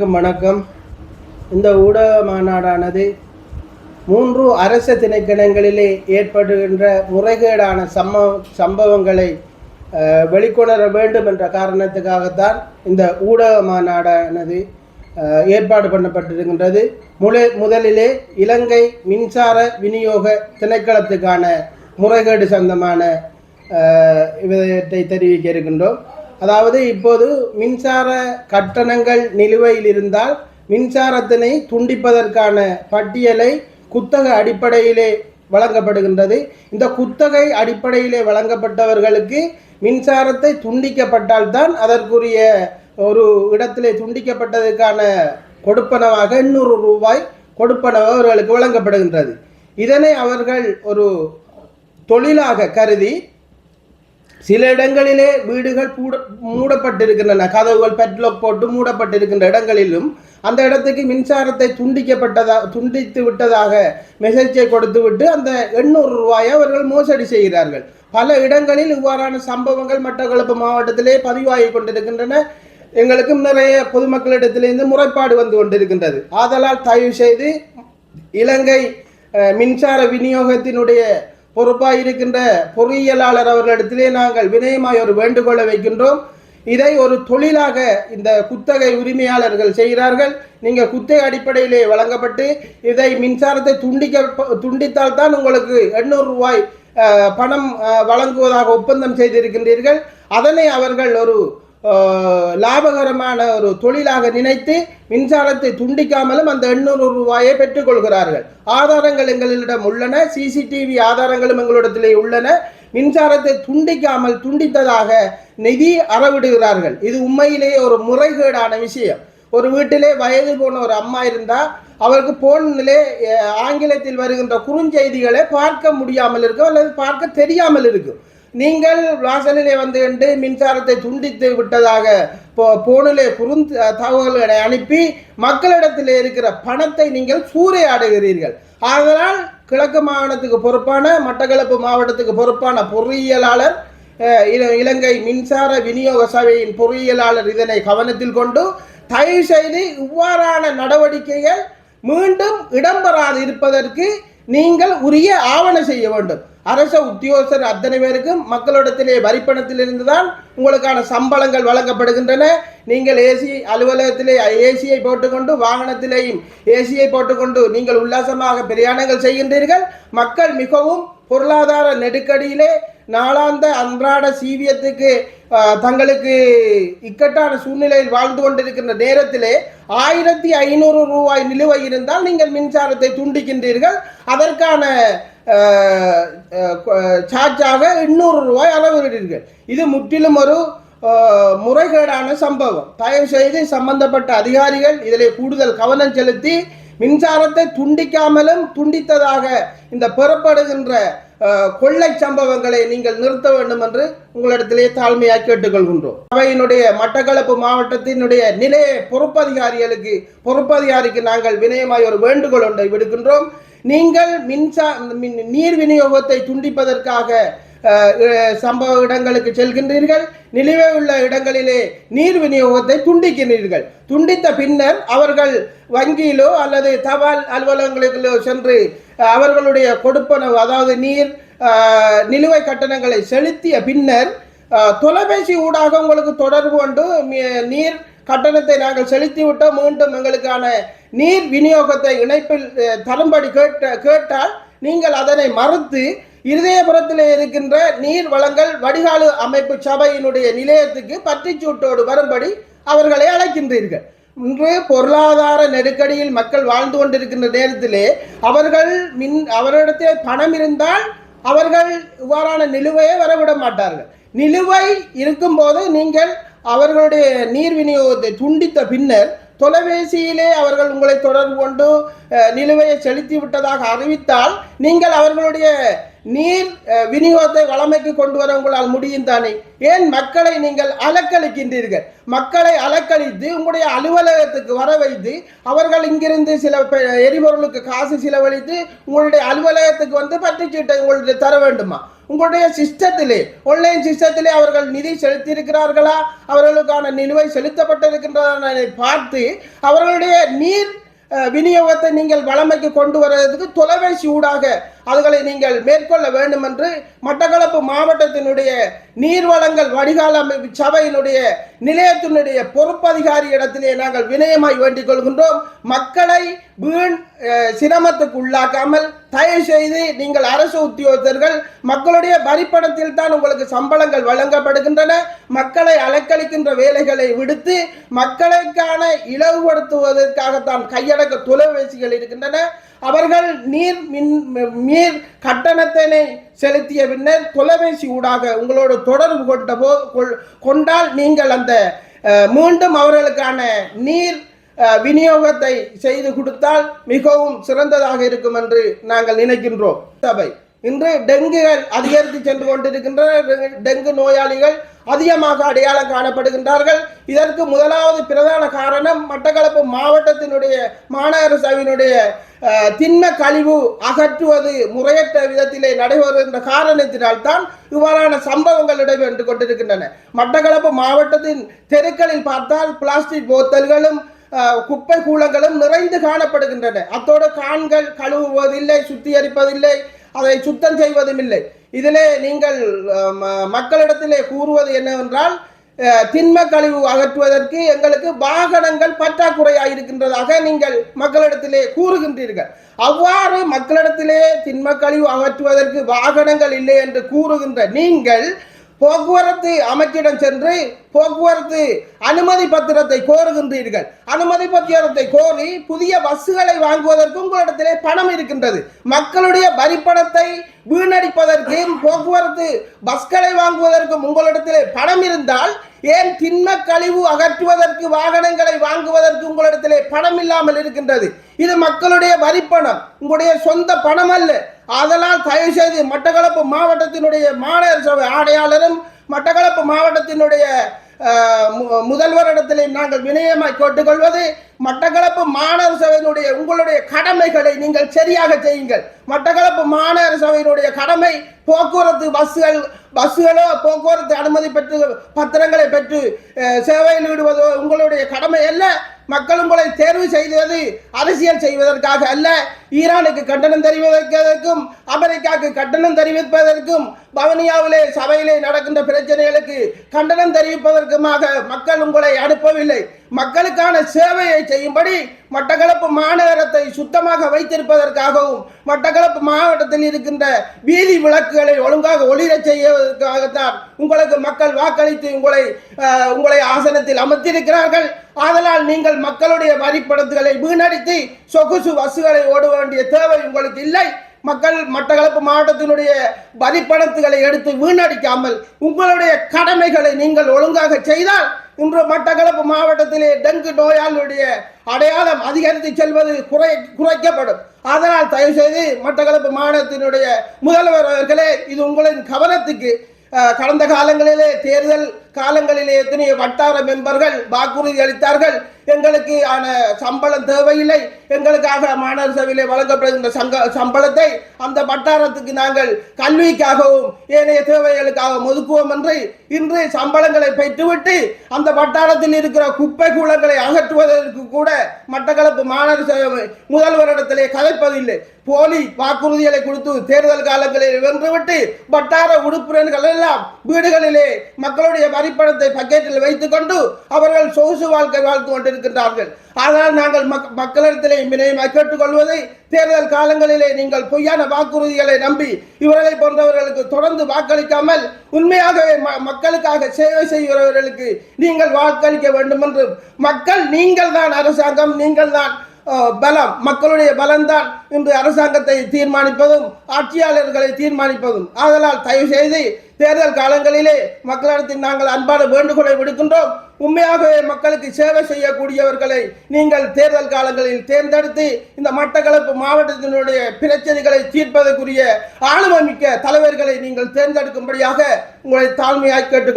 வணக்கம். இந்த ஊடக மாநாடானது 3 அரச திணைக்களங்களிலே ஏற்படுகின்ற முறைகேடான சம்பவங்களை வெளிக்கொணர வேண்டும் என்ற காரணத்துக்காகத்தான் இந்த ஊடக மாநாடானது ஏற்பாடு பண்ணப்பட்டிருக்கின்றது. முதலிலே இலங்கை மின்சார விநியோக திணைக்களத்துக்கான முறைகேடு சம்பந்தமான விதத்தை தெரிவிக்க இருக்கின்றோம். அதாவது இப்போது மின்சார கட்டணங்கள் நிலுவையில் இருந்தால் மின்சாரத்தினை துண்டிப்பதற்கான பட்டியலை குத்தகை அடிப்படையிலே வழங்கப்படுகின்றது. இந்த குத்தகை அடிப்படையிலே வழங்கப்பட்டவர்களுக்கு மின்சாரத்தை துண்டிக்கப்பட்டால்தான் அதற்குரிய ஒரு இடத்திலே துண்டிக்கப்பட்டதற்கான கொடுப்பனவாக 800 ரூபாய் கொடுப்பனவு அவர்களுக்கு வழங்கப்படுகின்றது. இதனை அவர்கள் ஒரு தொழிலாக கருதி சில இடங்களிலே வீடுகள் மூடப்பட்டிருக்கின்றன, கதவுகள் பெட்லாக் போட்டு மூடப்பட்டிருக்கின்ற இடங்களிலும் அந்த இடத்துக்கு மின்சாரத்தை துண்டித்து விட்டதாக மெசேஜை கொடுத்து விட்டு அந்த 800 ரூபாயை அவர்கள் மோசடி செய்கிறார்கள். பல இடங்களில் இவ்வாறான சம்பவங்கள் மட்டக்களப்பு மாவட்டத்திலே பதிவாகி கொண்டிருக்கின்றன. எங்களுக்கும் நிறைய பொதுமக்களிடத்திலிருந்து முறைப்பாடு வந்து கொண்டிருக்கின்றது. ஆதலால் தயவு செய்து இலங்கை மின்சார விநியோகத்தினுடைய பொறுப்பாக இருக்கின்ற பொறியியலாளர் அவர்களிடத்திலே நாங்கள் வினயமாய் ஒரு வேண்டுகோளை வைக்கின்றோம். இதை ஒரு தொழிலாக இந்த குத்தகை உரிமையாளர்கள் செய்கிறார்கள். நீங்கள் குத்தகை அடிப்படையிலே வழங்கப்பட்டு இதை மின்சாரத்தை துண்டித்தால் தான் உங்களுக்கு 800 ரூபாய் பணம் வழங்குவதாக ஒப்பந்தம் செய்திருக்கின்றீர்கள். அதனை அவர்கள் ஒரு லாபகரமான ஒரு தொழிலாக நினைத்து மின்சாரத்தை துண்டிக்காமலும் அந்த 800 ரூபாயை பெற்றுக்கொள்கிறார்கள். ஆதாரங்கள் எங்களிடம் உள்ளன, சிசிடிவி ஆதாரங்களும் எங்களிடத்திலே உள்ளன. மின்சாரத்தை துண்டித்ததாக நிதி அறவிடுகிறார்கள். இது உண்மையிலேயே ஒரு முறைகேடான விஷயம். ஒரு வீட்டிலே வயது போன ஒரு அம்மா இருந்தால் அவருக்கு போனிலே ஆங்கிலத்தில் வருகின்ற குறுஞ்செய்திகளை பார்க்க முடியாமல் இருக்கும் அல்லது பார்க்க தெரியாமல் இருக்கும். நீங்கள் வாசலிலே வந்து மின்சாரத்தை துண்டித்து விட்டதாக போனிலே தகவல்களை அனுப்பி மக்களிடத்தில் இருக்கிற பணத்தை நீங்கள் சூறையாடுகிறீர்கள். ஆதலால் கிழக்கு மாகாணத்துக்கு பொறுப்பான மட்டக்களப்பு மாவட்டத்துக்கு பொறுப்பான பொறியியலாளர் இலங்கை மின்சார விநியோக சபையின் பொறியியலாளர் இதனை கவனத்தில் கொண்டு தயவு செய்து இவ்வாறான நடவடிக்கைகள் மீண்டும் இடம்பெறாது இருப்பதற்கு நீங்கள் உரிய ஆவண செய்ய வேண்டும். அரச உத்தியோகஸ்தர் அத்தனை பேருக்கும் மக்களிடத்திலே வரிப்பணத்திலிருந்து தான் உங்களுக்கான சம்பளங்கள் வழங்கப்படுகின்றன. நீங்கள் ஏசி அலுவலகத்திலே ஏசியை போட்டுக்கொண்டு வாகனத்திலேயும் ஏசியை போட்டுக்கொண்டு நீங்கள் உல்லாசமாக பிரயாணங்கள் செய்கின்றீர்கள். மக்கள் மிகவும் பொருளாதார நெருக்கடியிலே நாளாந்த அன்றாட சீவியத்துக்கு தங்களுக்கு இக்கட்டான சூழ்நிலையில் வாழ்ந்து கொண்டிருக்கின்ற நேரத்திலே 1500 ரூபாய் நிலுவை இருந்தால் நீங்கள் மின்சாரத்தை துண்டிக்கின்றீர்கள். அதற்கான சார்ஜாக 800 ரூபாய் அளவிடுகிறீர்கள். இது முற்றிலும் ஒரு முறைகேடான சம்பவம். தயவு செய்து சம்பந்தப்பட்ட அதிகாரிகள் இதிலே கூடுதல் கவனம் செலுத்தி மின்சாரத்தை துண்டிக்காமலும் துண்டித்ததாக இந்த பெறப்படுகின்ற கொள்ளை சம்பவங்களை நீங்கள் நிறுத்த வேண்டும் என்று உங்களிடத்திலே தாழ்மையாக கேட்டுக்கொள்கின்றோம். அவையினுடைய மட்டக்களப்பு மாவட்டத்தினுடைய நிலைய பொறுப்பதிகாரிக்கு நாங்கள் வினயமாய் ஒரு வேண்டுகோள் ஒன்றை விடுக்கின்றோம். நீங்கள் நீர் விநியோகத்தை துண்டிப்பதற்காக சம்பவ இடங்களுக்கு செல்கின்றீர்கள். நிலுவை உள்ள இடங்களிலே நீர் விநியோகத்தை துண்டிக்கின்றீர்கள். துண்டித்த பின்னர் அவர்கள் வங்கியிலோ அல்லது தபால் அலுவலகங்களிலோ சென்று அவர்களுடைய கொடுப்பனவு அதாவது நீர் நிலுவை கட்டணங்களை செலுத்திய பின்னர் தொலைபேசி ஊடாக உங்களுக்கு தொடர்பு கொண்டு நீர் கட்டணத்தை நாங்கள் செலுத்திவிட்டோம், மீண்டும் எங்களுக்கான நீர் விநியோகத்தை இணைப்பில் தரும்படி கேட்டால் நீங்கள் அதனை மறுத்து இருதயபுரத்தில் இருக்கின்ற நீர் வழங்கல் வடிகால் அமைப்பு சபையினுடைய நிலையத்துக்கு பற்றிச்சூட்டோடு வரும்படி அவர்களை அழைக்கின்றீர்கள். இன்று பொருளாதார நெருக்கடியில் மக்கள் வாழ்ந்து கொண்டிருக்கின்ற நேரத்திலே அவரிடத்தில் பணம் இருந்தால் அவர்கள் இவ்வாறான நிலுவையை வரவிட மாட்டார்கள். நிலுவை இருக்கும்போது நீங்கள் அவர்களுடைய நீர் விநியோகத்தை துண்டித்த பின்னர் தொலைபேசியிலே அவர்கள் உங்களை தொடர்பு கொண்டு நிலுவையை செலுத்தி விட்டதாக அறிவித்தால் நீங்கள் அவர்களுடைய நீர் விநியோகத்தை வளமைக்கு கொண்டு வர உங்களால் முடியும் தானே? ஏன் மக்களை நீங்கள் அலக்களிக்கின்றீர்கள்? மக்களை அலக்களித்து உங்களுடைய அலுவலகத்துக்கு வர வைத்து அவர்கள் இங்கிருந்து சில எரிபொருளுக்கு காசு செலவழித்து உங்களுடைய அலுவலகத்துக்கு வந்து பற்றுச்சீட்டை உங்களுடைய தர வேண்டுமா? உங்களுடைய சிஸ்டத்திலே ஆன்லைன் சிஸ்டத்திலே அவர்கள் நிதி செலுத்தியிருக்கிறார்களா, அவர்களுக்கான நிலுவை செலுத்தப்பட்டிருக்கின்றன பார்த்து அவர்களுடைய நீர் விநியோகத்தை நீங்கள் வளமைக்கு கொண்டு வருவதற்கு தொலைபேசி ஊடாக அதுகளை நீங்கள் மேற்கொள்ள வேண்டும் என்று மட்டக்களப்பு மாவட்டத்தினுடைய நீர்வளங்கள் வடிகால் அமைப்பு சபையினுடைய நிலையத்தினுடைய பொறுப்பதிகாரி இடத்திலே நாங்கள் வினயமாய் வேண்டிக் கொள்கின்றோம். மக்களை வீண் சிரமத்துக்கு உள்ளாக்காமல் தயவு செய்து நீங்கள் அரசு உத்தியோகத்தர்கள் மக்களுடைய வரிப்பணத்தில் தான் உங்களுக்கு சம்பளங்கள் வழங்கப்படுகின்றன. மக்களை அலக்களிக்கின்ற வேலைகளை விடுத்து மக்களுக்கான இலவுபடுத்துவதற்காகத்தான் கையடக்க தொலைபேசிகள் இருக்கின்றன. அவர்கள் நீர் கட்டணத்தினை செலுத்திய பின்னர் தொலைபேசி ஊடாக உங்களோட தொடர்பு கொண்டால் நீங்கள் அந்த மீண்டும் அவர்களுக்கான நீர் விநியோகத்தை செய்து கொடுத்தால் மிகவும் சிறந்ததாக இருக்கும் என்று நாங்கள் நினைக்கின்றோம். சபை இன்று டெங்குகள் அதிகரித்து சென்று கொண்டிருக்கின்ற டெங்கு நோயாளிகள் அதிகமாக அடையாளம் காணப்படுகின்றார்கள். இதற்கு முதலாவது பிரதான காரணம் மட்டக்களப்பு மாவட்டத்தினுடைய மாநகர சபையினுடைய திண்ம கழிவு அகற்றுவது முறையற்ற விதத்திலே நடைபெறுகின்ற காரணத்தினால் தான் இவ்வாறான சம்பவங்கள் இடம்பெற்று கொண்டிருக்கின்றன. மட்டக்களப்பு மாவட்டத்தின் தெருக்களில் பார்த்தால் பிளாஸ்டிக் போத்தல்களும் குப்பை கூலங்களும் நிறைந்து காணப்படுகின்றன. அத்தோடு கான்கள் கழுவுவதில்லை, சுத்திகரிப்பதில்லை, அதை சுத்தம் செய்வதும் இல்லை. இதிலே நீங்கள் மக்களிடத்திலே கூறுவது என்னவென்றால் திண்ம கழிவு அகற்றுவதற்கு எங்களுக்கு வாகனங்கள் பற்றாக்குறையாக இருக்கின்றதாக நீங்கள் மக்களிடத்திலே கூறுகின்றீர்கள். அவ்வாறு மக்களிடத்திலே திண்ம கழிவு அகற்றுவதற்கு வாகனங்கள் இல்லை என்று கூறுகின்ற நீங்கள் போக்குவரத்து அமைச்சிடம் சென்று போக்குவரத்து அனுமதி பத்திரத்தை கோருகின்றீர்கள். அனுமதி பத்திரத்தை கோரி புதிய பஸ்ஸுகளை வாங்குவதற்கு உங்களிடத்திலே பணம் இருக்கின்றது. மக்களுடைய வரிப்பணத்தை வீணடிப்பதற்கும் போக்குவரத்து பஸ்களை வாங்குவதற்கும் உங்களிடத்திலே பணம் இருந்தால் ஏன் திண்ம கழிவு அகற்றுவதற்கு வாகனங்களை வாங்குவதற்கு உங்களிடத்திலே பணம் இல்லாமல் இருக்கின்றது? இது மக்களுடைய வரிப்பணம், உங்களுடைய சொந்த பணம் அல்ல. அதனால் தயவு செய்து மட்டக்களப்பு மாவட்டத்தினுடைய மாநகர சபை ஆணையாளரும் மட்டக்களப்பு மாவட்டத்தினுடைய முதல்வரிடத்திலே நாங்கள் வினயமாய் கேட்டுக்கொள்வது, மட்டக்களப்பு மாநகர சபையினுடைய உங்களுடைய கடமைகளை நீங்கள் சரியாக செய்யுங்கள். மட்டக்களப்பு மாநகர சபையினுடைய கடமை போக்குவரத்து பஸ்ஸுகளோ போக்குவரத்து அனுமதி பெற்று பத்திரங்களை பெற்று சேவையில் ஈடுவதோ உங்களுடைய கடமை அல்ல. மக்கள் உங்களை தேர்வு செய்வது அரசியல் செய்வதற்காக அல்ல. ஈரானுக்கு கண்டனம் தெரிவிப்பதற்கும் அமெரிக்காவுக்கு கண்டனம் தெரிவிப்பதற்கும் பவனியாவிலே சபையிலே நடக்கின்ற பிரச்சனைகளுக்கு கண்டனம் தெரிவிப்பதற்குமாக மக்கள் உங்களை அனுப்பவில்லை. மக்களுக்கான சேவையை செய்யும்படி மட்டக்களப்பு மாநகரத்தை சுத்தமாக வைத்திருப்பதற்காகவும் மட்டக்களப்பு மாவட்டத்தில் இருக்கின்ற வீதி விளக்குகளை ஒழுங்காக ஒளிரச் செய்வதற்காகத்தான் உங்களுக்கு மக்கள் வாக்களித்து உங்களை ஆசனத்தில் அமர்த்தியிருக்கிறார்கள். ஆதலால் நீங்கள் மக்களுடைய வரிப்பணத்துகளை வீணடித்து சொகுசு பஸ்ஸுகளை ஓட வேண்டிய தேவை உங்களுக்கு இல்லை. மக்கள் மட்டக்களப்பு மாவட்டத்தினுடைய வரிப்பணத்துகளை எடுத்து வீணடிக்காமல் உங்களுடைய கடமைகளை நீங்கள் ஒழுங்காக செய்தால் இன்று மட்டக்களப்பு மாவட்டத்திலே டெங்கு நோயாளியுடைய அடையாளம் அதிகரித்து செல்வது குறைக்கப்படும். அதனால் தயவு செய்து மட்டக்களப்பு மாவட்டத்தினுடைய முதல்வர் அவர்களே, இது உங்களின் கவனத்துக்கு கடந்த காலங்களிலே தேர்தல் காலங்களிலே எத்தனையோ வட்டார மெம்பர்கள் வாக்குறுதி அளித்தார்கள். எங்களுக்கு சம்பளம் தேவையில்லை, எங்களுக்காக மாநகர சபையிலே வழங்கப்படுகின்ற சம்பளத்தை அந்த வட்டாரத்துக்கு நாங்கள் கல்விக்காகவும் ஏனைய தேவைகளுக்காக ஒதுக்குவோம் என்று இன்று சம்பளங்களை பெற்றுவிட்டு அந்த வட்டாரத்தில் இருக்கிற குப்பை கூலங்களை அகற்றுவதற்கு கூட மட்டக்களப்பு மாநகர சபை முதல்வரிடத்திலே கதைப்பதில்லை. போலி வாக்குறுதிகளை கொடுத்து தேர்தல் காலங்களில் வென்றுவிட்டு வட்டார உறுப்பினர்கள் எல்லாம் வீடுகளிலே மக்களுடைய வரிப்பணத்தை பக்கெட்டில் வைத்துக் கொண்டு அவர்கள் சொகுசு வாழ்க்கை வாழ்த்து கொண்டிருக்கின்றார்கள். ஆனால் நாங்கள் மக்களிடத்திலே வினயமாக கேட்டுக்கொள்வதை, தேர்தல் காலங்களிலே நீங்கள் பொய்யான வாக்குறுதிகளை நம்பி இவர்களை போன்றவர்களுக்கு தொடர்ந்து வாக்களிக்காமல் உண்மையாகவே மக்களுக்காக சேவை செய்கிறவர்களுக்கு நீங்கள் வாக்களிக்க வேண்டும் என்று மக்கள், நீங்கள் தான் அரசாங்கம், நீங்கள் தான் பலம், மக்களுடைய பலம்தான் இன்று அரசாங்கத்தை தீர்மானிப்பதும் ஆட்சியாளர்களை தீர்மானிப்பதும். ஆதலால் தயவு செய்து தேர்தல் காலங்களிலே மக்களிடத்தில் நாங்கள் அன்பான வேண்டுகோளை விடுக்கின்றோம். உண்மையாகவே மக்களுக்கு சேவை செய்யக்கூடியவர்களை நீங்கள் தேர்தல் காலங்களில் தேர்ந்தெடுத்து இந்த மட்டக்களப்பு மாவட்டத்தினுடைய பிரச்சனைகளை தீர்ப்பதற்குரிய ஆளுமை மிக்க தலைவர்களை நீங்கள் தேர்ந்தெடுக்கும்படியாக உங்களை தாழ்மையாக கேட்டுக்கொள்கிறேன்.